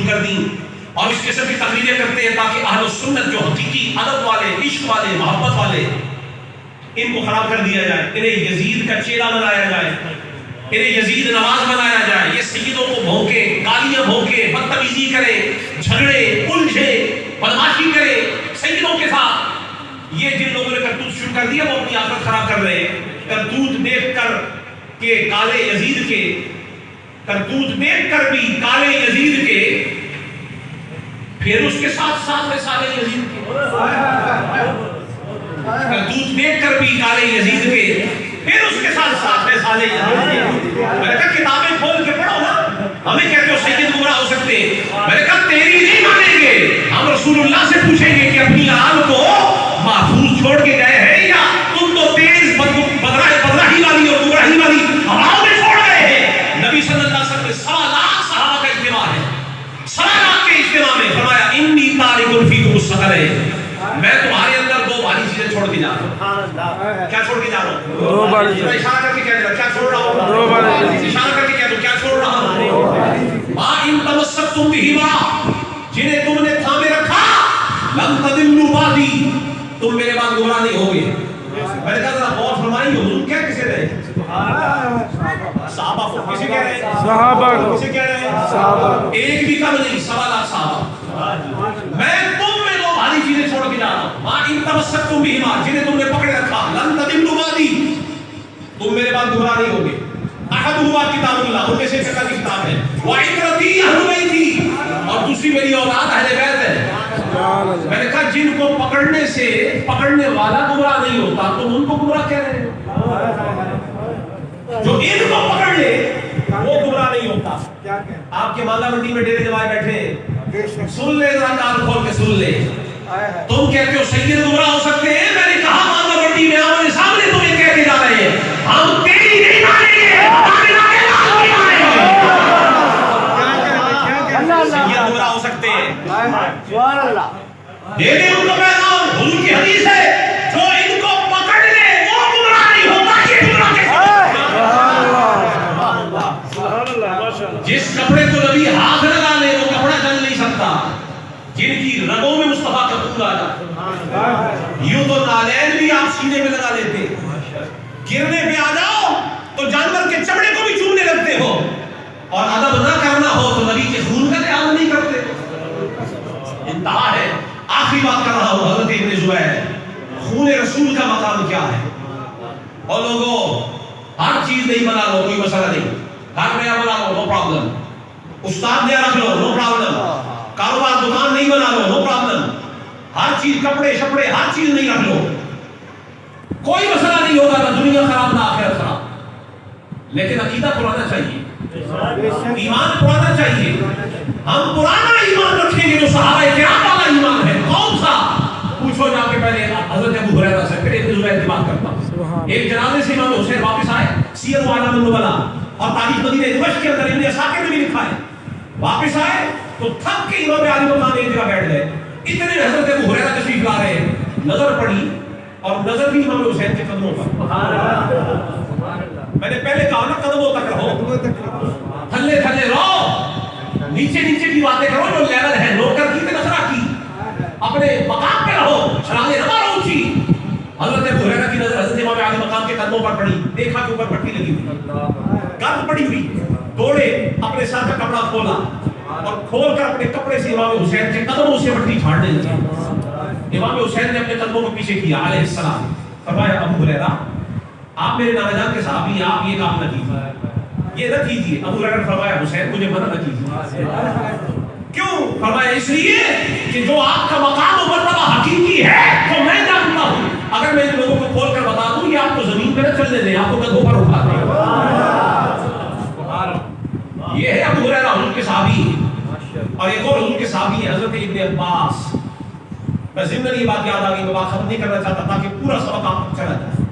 شروع کر دیں اور اس قسم کی تقریریں کرتے ہیں تاکہ اہل السنت جو حقیقی ادب والے، عشق والے، محبت والے، ان کو خراب کر دیا جائے، انہیں یزید کا چیلا بنایا جائے، انہیں یزید نواز بنایا جائے، یہ سیدوں کو بھونکے، گالیاں بھونکے، بدتمیزی کرے، جھگڑے الجھے، بدماشی کرے سیدوں کے ساتھ۔ یہ جن لوگوں نے کرتوت شروع کر دیا وہ اپنی آخرت خراب کر رہے ہیں۔ کرتوت دیکھ کر کہ کالے یزید کے، کرتوت دیکھ کر بھی کالے یزید کے، پھر اس کے ساتھ ساتھ ہے سالے یزید کے، کرتوت دیکھ کر بھی کالے یزید کے، پھر اس کے ساتھ ساتھ ہے سالے یزید کے۔ میں نے کہا کتابیں کھول کے پڑھو نا، ہمیں کہتے ہو سید گمراہ ہو سکتے ہیں، میں نے کہا تیری نہیں مانیں گے، ہم رسول اللہ سے پوچھیں گے کہ اپنی آل کو محفوظ چھوڑ کے گئے ہیں یا تم تو تیز بدراہی والی اور گمراہی والی ہواؤں میں چھوڑ گئے ہیں۔ نبی صلی اللہ علیہ وسلم نے 1.25 لاکھ صحابہ کا اجتماع ہے، 1.25 لاکھ کے اجتماع میں فرمایا انی تارک فیکم الثقلین، میں تمہارے اندر 2 بھاری چیزیں چھوڑ کے جا رہا ہوں۔ کیا چھوڑ کے جا رہا ہوں؟ 2 بھاری چیزیں۔ اشارہ کر کے کہہ رہا کیا چھوڑ رہا ہوں؟ 2 بھاری چیزیں۔ اشارہ کر کے کہہ دو کیا چھوڑ رہا ہوں؟ ما ان تمسکتم بہما، جنہیں تم نے تھامے رکھا، لن تضلوا بعدی، تم میرے بعد گمراہ نہیں ہوگے۔ میں نے کہا ذرا غور فرمائیے حضور کیا کسے رہے؟ صحابہ کو کسے کہہ رہے ہیں؟ صحابہ کو کسے کہہ رہے ہیں؟ صحابہ، ایک بھی کم نہیں، 1.25 لاکھ صحابہ۔ میں تم میں 2 بھاری چیزیں چھوڑ کے جا رہا ہوں، ما ان تمسکتم بہما، جنہیں تم نے پکڑے رکھا، لن تضلوا بعدی، تم میرے بعد گمراہ نہیں ہوگے۔ احدہما کتاب اللہ، ان میں سے ایک اللہ کی کتاب ہے، وعترتی اہل بیتی، اور دوسری میری اولاد اہل بیت ہے۔ میں نے کہا جن کو پکڑنے سے پکڑنے والا گمراہ نہیں ہوتا تم ان کو گمراہ کہہ رہے ہیں، جو ان کو پکڑ لے وہ گمراہ نہیں ہوتا۔ آپ کے مالا منڈی میں ڈیرے جمائے بیٹھے ہیں، سن لے ذرا کان کھول کے سن لے، تم کہتے ہو سید گمراہ ہو سکتے ہیں، میں نے کہا مالا منڈی میں آمنے سامنے تمہیں کہہ کے جا رہے ہیں ہم تیری نہیں مانیں گے، سید گمراہ ہو سکتے ہیں۔ دے دے ان کو پیغام، حضور کی حدیث ہے جو ان کو پکڑ لے وہ گمراہ نہیں ہوتا، یہ گمراہ کیسے؟ جس کپڑے کو نبی ہاتھ لگا لے وہ کپڑا جل نہیں سکتا، جن کی رگوں میں مصطفیٰ کا خون آ جاتا، یوں تو نالین بھی آپ سینے میں لگا لیتے، گرنے پہ آ جاؤ تو جانور کے چمڑے کو بھی چومنے لگتے ہو، اور ادب نہ کرنا ہو تو نبی کے خون کا لحاظ نہیں کرتے۔ انتہا ہے۔ آخری بات کر رہا ہوں، حضرت ابن زبیر، خون رسول کا مقام کیا ہے؟ اور لوگوں ہر چیز نہیں بنا لو، کوئی مسئلہ نہیں، گھر نیا بنا لو، نو پرابلم، استاد نیا رکھ لو، نو پرابلم، کاروبار دکان نہیں بنا لو، نو پرابلم، ہر چیز کپڑے شپڑے ہر چیز نہیں رکھ لو، کوئی مسئلہ نہیں ہوگا، نہ دنیا خراب نہ آخرت خراب، لیکن عقیدہ پرانا چاہیے، ایمان پرانا چاہیے۔ ہم پرانا ایمان رکھیں گے جو صحابہ کرام والا ایمان ہے۔ کون سا؟ پوچھو جا کے پہلے حضرت ابو ہریرہ سے، پھر ابن زبیر کی بات کرتا ہوں۔ ایک جنازے سے امام حسین واپس آئے، سیر و اعلام النبلاء اور تاریخ مدینہ دمشق کے اندر ابن اسحاق نے بھی لکھا ہے، واپس آئے تو تھک کے امام علی مقام ایک جگہ بیٹھ گئے، اتنے میں حضرت ابو ہریرہ تشریف لا رہے ہیں، نظر پڑی اور نظر بھی امام حسین کے قدموں پر۔ میں نے پہلے کہا نا قدموں تک رہو، تھلے تھلے رہو، نیچے نیچے کی باتیں کرو جو لیول ہے، نوکر کی نظرہ کی، اپنے مقام پہ رہو، چھلانگیں نہ مارو اونچی۔ حضرت ابو ہریرہ کی نظر حضرت امام علی مقام کے قدموں پر پڑی، دیکھا کہ اوپر پٹی لگی ہوئی، گرد پڑی ہوئی، دوڑے اپنے سر کا کپڑا کھولا اور کھول کر اپنے کپڑے سے امام حسین کے قدموں سے مٹی جھاڑنے لگے۔ امام حسین نے اپنے قدموں کو پیچھے کیا علیہ السلام، فرمایا ابو ہریرہ آپ میرے نانا جان کے صحابی ہیں، آپ یہ کام نہ کیجیے، یہ نہ کیجیے۔ ابو ہریرہ نے فرمایا حسین مجھے منع نہ کیجیے۔ کیوں؟ فرمایا اس لیے کہ جو آپ کا مقام و مرتبہ حقیقی ہے تو میں جانتا ہوں، اگر میں ان لوگوں کو کھول کر بتا دوں یہ آپ کو زمین پہ نہ چلنے دیں، آپ کو کندھوں پر اٹھا دیں۔ یہ ہے ابو ہریرہ حضور کے صحابی، اور ایک اور حضور کے صحابی ہے حضرت ابن عباس۔ میں ضمن یہ بات یاد آ گئی، میں بات ختم نہیں کرنا چاہتا تاکہ پورا سبق آپ تک چلا جائے۔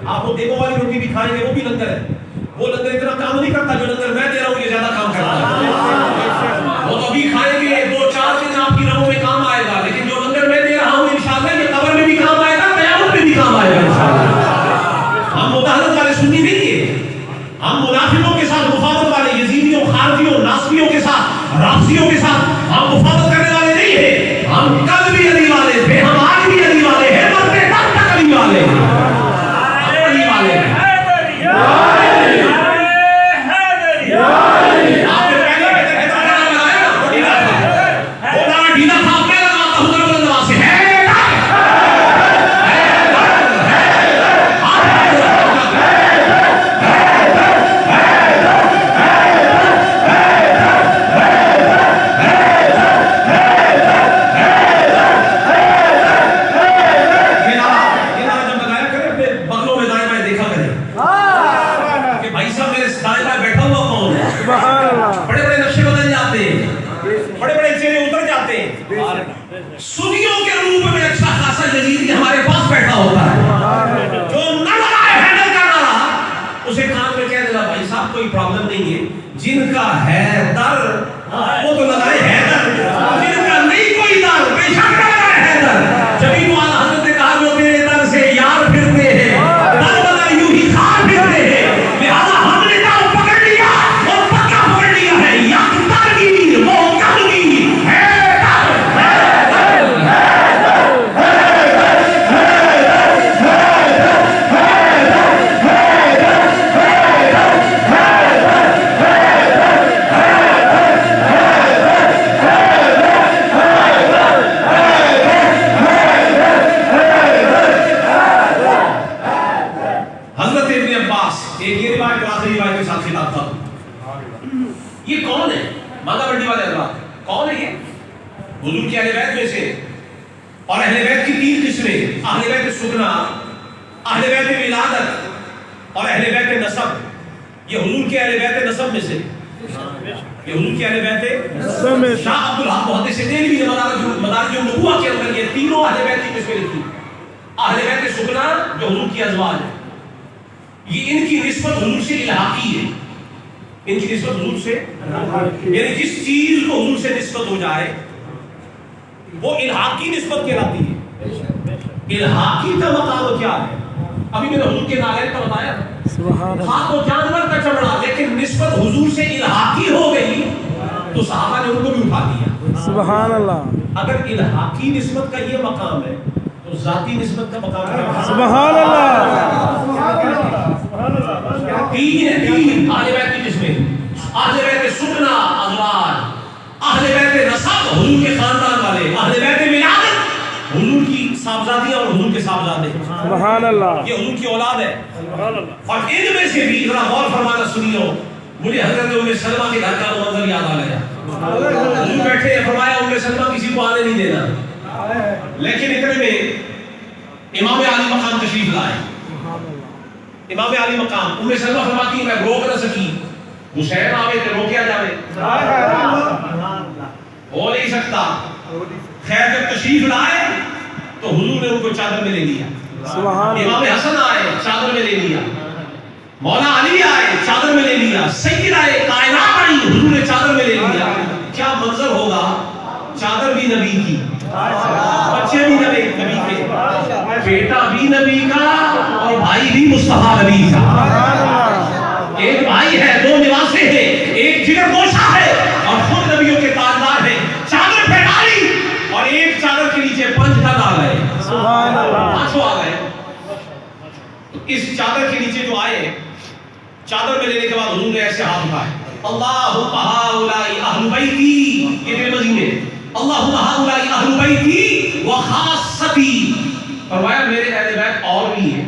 آپ وہ دیگوں والی روٹی بھی کھائیں گے، وہ بھی لنگر ہے، وہ لنگر اتنا کام نہیں کرتا جو لنگر میں دے رہا ہوں یہ زیادہ کام کرتا ہے۔ وہ تو ابھی کھائیں گے 2-4 دن آپ کی رگوں میں کام آئے گا، لیکن جو لنگر میں دے رہا ہوں انشاءاللہ یہ قبر میں بھی کام آئے گا، قیامت میں بھی کام آئے گا انشاءاللہ۔ ہم مداہنت والے سنی نہیں ہے، ہم منافقوں کے ساتھ مفاوضت والے، یزیدیوں خارجیوں ناصبیوں کے ساتھ رافضیوں کے ساتھ ہم مفاوضت کرنے والے نہیں ہیں. ہم کل بھی علی والے تھے, ہم آج بھی علی والے ہیں, مرتے دم تک علی والے ہیں. ہم علی والے ہیں. آپ نے پہلے حیدر کا نام لگایا نا, ڈھیلا تھا, وہ نام ڈھیلا تھا, آپ میں لگاتا ہوں در بلند آواز سے, بڑے بڑے نقشے بدل جاتے ہیں, بڑے بڑے چہرے اتر جاتے ہیں. سنیوں کے روپ میں اچھا خاصا یزید ہمارے پاس بیٹھا ہوتا ہے, جو نہ لگائے حیدر کا نعرہ اسے کان میں کہہ دینا بھائی صاحب کوئی پرابلم نہیں ہے, جن کا ہے در وہ تو لگائے حیدر, جن کا نہیں کوئی در بے شک لگائے حیدر. جبھی تو اعلیٰ حضرت نے کہا جو تیرے در سے یار پھرتے ہیں در بدر یوں ہی خار پھرتے ہیں, لہذا ہم نے در پکڑ لیا اور پکا پکڑ لیا ہے. یک ترگیر وہ کلگیر یہ کون ہے؟ مانگا منڈی والے حضرات کون ہے؟ یہ حضور کے اہل بیت میں سے, اور اہل بیت کی تین قسمیں, اہل بیت سکنا, اہل بیت ولادت اور اہل بیت نسب. یہ حضور کے اہل بیت نسب میں سے, یہ حضور کے اہل بیت نسب میں. شاہ عبد الحق محدث دہلوی نے مدارج النبوہ کے اندر یہ تینوں اہل بیت کی قسمیں لکھی. اہل بیت سکنا جو حضور کی ازواج ہے, یہ ان کی نسبت حضور سے الحاقی ہے. ان کی نسبت حضور سے, یعنی جس چیز کو حضور سے نسبت ہو جائے وہ الحاقی نسبت کہلاتی ہے. الحاقی کا مقام کیا ہے؟ ابھی میں نے حضور کے نالین کا بتایا, خاک و جانور کا چمڑا, لیکن نسبت حضور سے الحاقی ہو گئی تو صحابہ نے ان کو بھی اٹھا دیا. سبحان اللہ. اگر الحاقی نسبت کا یہ مقام ہے تو ذاتی نسبت کا مقام ہے. سبحان اللہ. تین ہے, تین اہل بیت کی قسمیں, اہل بیت سکنا ازواج, اہل بیت نسب حضور کے خاندان والے, اہل بیت ولادت حضور کی صاحبزادیاں اور حضور کے صاحبزادے. سبحان اللہ. یہ حضور کی اولاد ہے. اور ان میں سے بھی ذرا غور فرمانا سنیو, مجھے حضرت ام سلمہ کے گھر کا منظر یاد آ گیا. حضور بیٹھے ہیں, فرمایا ام سلمہ کسی کو آنے نہیں دینا, لیکن اتنے میں امام علی مقام تشریف لائے. امام علی مقام, ام سلمہ فرماتی ہے میں روک نہ سکی, حسین آوے تو روکیا جاوے, ہو نہیں سکتا. خیر جب تشریف لائے تو حضور نے ان کو چادر میں لے لیا. امام حسن آئے چادر میں لے لیا, مولا علی آئے چادر میں لے لیا, سیدہ کائنات آئی حضور نے چادر میں لے لیا. کیا منظر ہوگا, چادر بھی نبی کی, بچے بھی نبی کے, بیٹا بھی نبی کا اور بھائی بھی مصطفیٰ نبی کا. ایک بھائی ہے, دو نواسے ہیں, ایک جگر گوشہ ہے اور خود نبیوں کے تاجدار ہیں. چادر پھیلائی اور ایک چادر کے نیچے 5 تن آ گئے. پانچوں آ گئے. اس چادر کے نیچے جو آئے, چادر میں لینے کے بعد حضور نے ایسے ہاتھ اٹھائے, اللہم ہؤلاء اہل بیتی, یہ میرے مدینے, اللہم ہؤلاء اہل بیتی وخاصتی. فرمایا میرے اہل بیت اور بھی ہیں,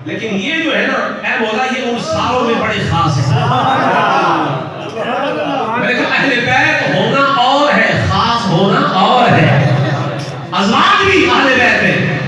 لیکن یہ جو ہے نا اے مولا یہ ان ساروں میں بڑے خاص ہیں. میں نے کہا اہل بیت ہونا اور ہے, خاص ہونا اور ہے. ازواج بھی اہل بیت ہیں,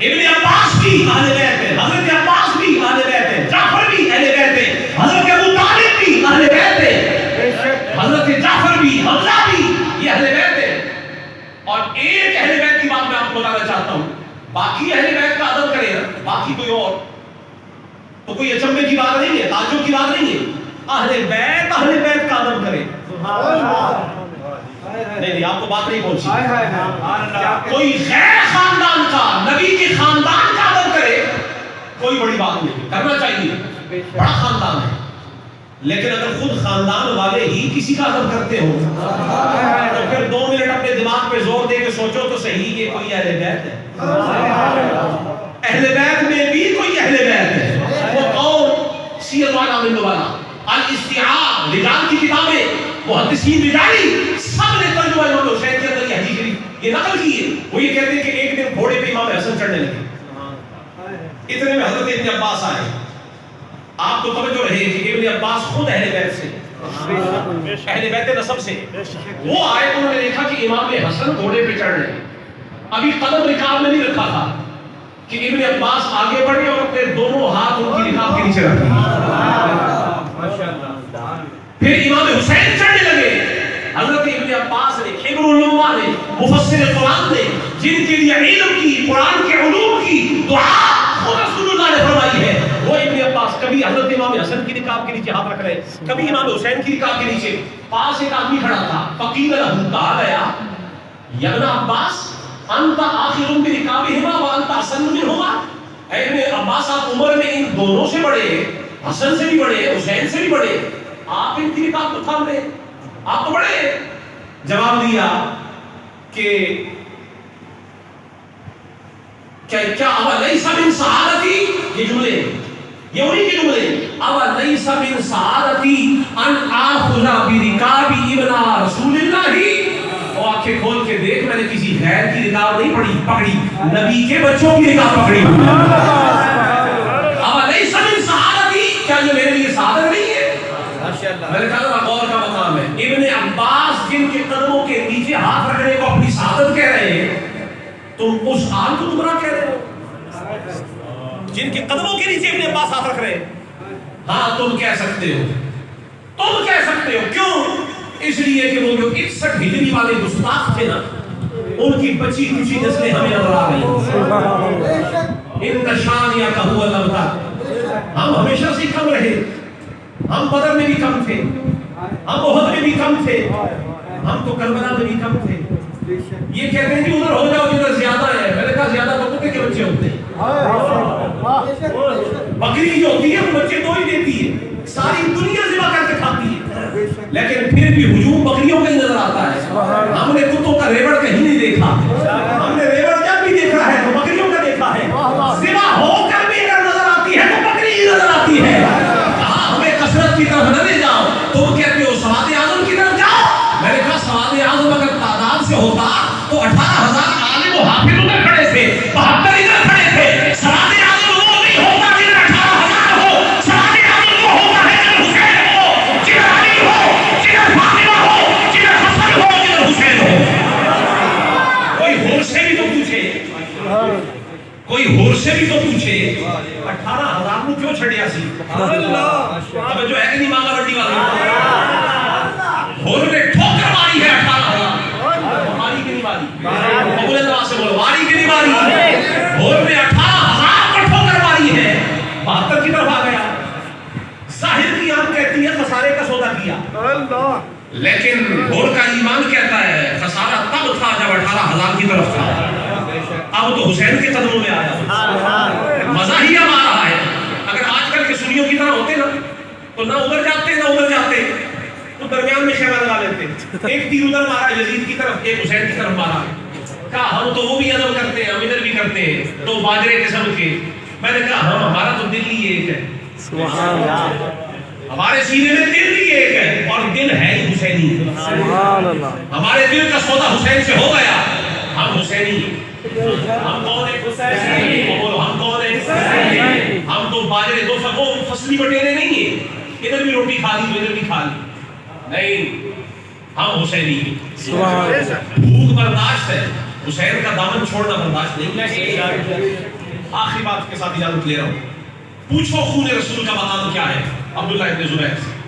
ابن عباس بھی اہل بیت ہیں, حضرت عباس بھی اہل بیت ہیں, جعفر بھی اہل بیت ہیں, حضرت ابو طالب بھی اہل بیت ہیں, حضرت جعفر بھی, حمزہ بھی, یہ اہل بیت ہیں. اور ایک اہل بیت کی بات میں آپ کو بتانا چاہتا ہوں, باقی اہل بیت کا ادب کرے نا, باقی کوئی اور تو کوئی اچنبے کی بات نہیں ہے, تعجب کی بات نہیں ہے. اہل بیت کا ادب کرے. نہیں آپ کو بات نہیں پہنچی. کوئی غیر خاندان کا, نبی کے خاندان کا ادب کرے, کوئی بڑی بات نہیں, کرنا چاہیے, بڑا خاندان ہے. لیکن اگر خود خاندان والے ہی کسی کا ادب کرتے ہو بلکہ سوچو تو صحیح یہ کوئی اہل بیت ہے؟ اہل بیت میں بھی کوئی اہل بیت ہے؟ وہ کون؟ سیر والا والا الاستیعاب رجال کی کتابیں محدثین رجالی سب نے ترجمہ امام حسین کے اندر یہ حدیث شریف یہ نقل کی ہے. وہ یہ کہتے ہیں کہ ایک دن گھوڑے پہ امام حسن چڑھنے لگے. اتنے میں حضرت ابن عباس آئے. آپ کو توجہ رہے کہ ابن عباس خود اہل بیت سے اہل بیت نسب سے وہ آئے. انہوں نے دیکھا کہ امام حسن گھوڑے پہ چڑھ رہے ہیں. ابھی قدم رکاب میں نہیں رکھا تھا کہ ابن عباس آگے بڑھے اور اپنے دونوں ہاتھ ان کی رکاب کے نیچے رکھ دیے. پھر امام حسین چڑھنے لگے. حضرت ابن عباس نے خبر العلماء نے مفسر قرآن نے جن کے لیے علم کی قرآن کے علوم کی دعا خود رسول اللہ نے فرمائی ہے وہ ابن عباس کبھی حضرت امام حسن کی رکاب کے نیچے ہاتھ رکھ رہے کبھی امام حسین کی رکاب کے نیچے. پاس ایک آدمی کھڑا تھا. فقیل لہو کہا گیا یا ابن عباس انت آخر برکابہما وانت احسن منہما. اے ابن عباس آپ عمر میں ان دونوں سے بڑے حسن سے بھی بڑے حسین سے بھی بڑے آپ ان کی رکاب کو تھام رہے آپ تو بڑے. جواب دیا کہ کیا اولیس من سعادتی یہ جملے یہ انہی کے جملے اولیس من سعادتی ان آخذ برکاب ابن رسول اللہ. وہ آنکھیں کھول کے دیکھ میں نے کسی غیر کی رکاب نہیں پکڑی نبی کے بچوں کی رکاب پکڑی. اولیس من سعادتی کیا یہ میرے لیے سعادت نہیں ہے؟ میں نے کہا غور کا مقام ہے. ابن عباس جن کے قدموں کے نیچے ہاتھ رکھنے کو اپنی سعادت کہہ رہے ہیں تم اس حال کو گمراہ کہہ رہے ہو جن کے قدموں کے نیچے ابن عباس ہاتھ رکھ رہے ہیں. ہاں تم کہہ سکتے ہو کیوں؟ اس لیے کہ وہ جو 61 ہجری والے گستاخ تھے نا ان کی بچی کچی نسلیں ہمیں نظر آ رہی ہیں. ان شانیہ کا ہوا لبتا ہم ہمیشہ سے کم رہے. ہم بدر میں بھی کم تھے ہم احد میں بھی کم تھے ہم تو کربلا میں بھی کم تھے. یہ کہتے ہیں کہ ادھر ہو جاؤ جدھر زیادہ ہے. میں نے کہا زیادہ تو کتے کے بچے ہوتے ہیں. بکری جو ہوتی ہے وہ بچے دو ہی دیتی ہے. ساری دنیا ذبح کر کے کھاتی ہے لیکن پھر بھی ہجوم بکریوں کا ہی نظر آتا ہے. ہم نے کتوں کا ریوڑ کہیں نہیں دیکھا. ہم نے ریوڑ جب بھی دیکھا ہے تو بکریوں کا دیکھا ہے. ذبح ہو کر بھی اگر نظر آتی ہے تو بکری ہی نظر آتی ہے. کہا ہمیں کثرت کی طرف نہ لے جاؤ. تم کہتے ہو سواد اعظم کی طرف جاؤ. میں نے کہا سواد اعظم اگر تعداد سے ہوتا تو 18,000 عالم و حافظ ادھر کھڑے تھے 72 ادھر کھڑے تھے. سواد اعظم وہ نہیں ہوتا جدھر 18,000 ہو. سواد اعظم وہ ہوتا ہے جدھر حسین ہو جدھر علی ہو جدھر فاطمہ ہو جدھر حسن ہو جدھر حسین ہو. کوئی ہور سے بھی تو پوچھے 18,000 کو کیوں چھڑیا سی. اب جو ہے کہ نہیں مانگا بڑی والا ہور نے ٹھوکر ماری ہے 18,000 ماری کی نہیں ماری. ابو اللہ سے بولو ماری کی نہیں ماری. ہور نے 18,000 کو ٹھوکر ماری ہے 72 کی طرف آ گیا. ظاہر کی آنکھ کہتی ہے خسارے کا سودا کیا لیکن ہور کا ایمان کہتا ہے خسارہ تب تھا جب 18,000 کی طرف تھا. اب تو حسین کے قدموں میں آیا. مزہ ہی اب آ رہا ہے. اگر آج کل کے سنیوں کی طرح ہوتے نا تو نہ ادھر جاتے نہ ادھر جاتے تو درمیان میں خیمہ لگا لیتے. ایک تیر ادھر مارا یزید کی طرف ایک حسین کی طرف مارا. کہا ہم تو وہ بھی ادب کرتے ہیں ہم ادھر بھی کرتے ہیں تو باجرے قسم کے. میں نے کہا ہم ہمارا تو دل ہی ایک ہے. سبحان اللہ. ہمارے سینے میں دل بھی ایک ہے اور دل ہے ہی حسینی. سبحان اللہ. ہمارے دل کا سودا حسین سے ہو گیا. ہم حسینی ہیں. ہم کون ہیں حسینی. ہم کون ہیں ہم تو باجرے دو سب فصلی بٹیرے نہیں ہیں ادھر بھی روٹی کھا لی ادھر بھی کھا لی نہیں. ہم حسینی ہیں. بھوک برداشت ہے حسین کا دامن چھوڑنا برداشت نہیں. آخری بات کے ساتھ اجازت لے رہا ہوں. پوچھو خون رسول کا مقام کیا ہے. عبداللہ ابن زبیر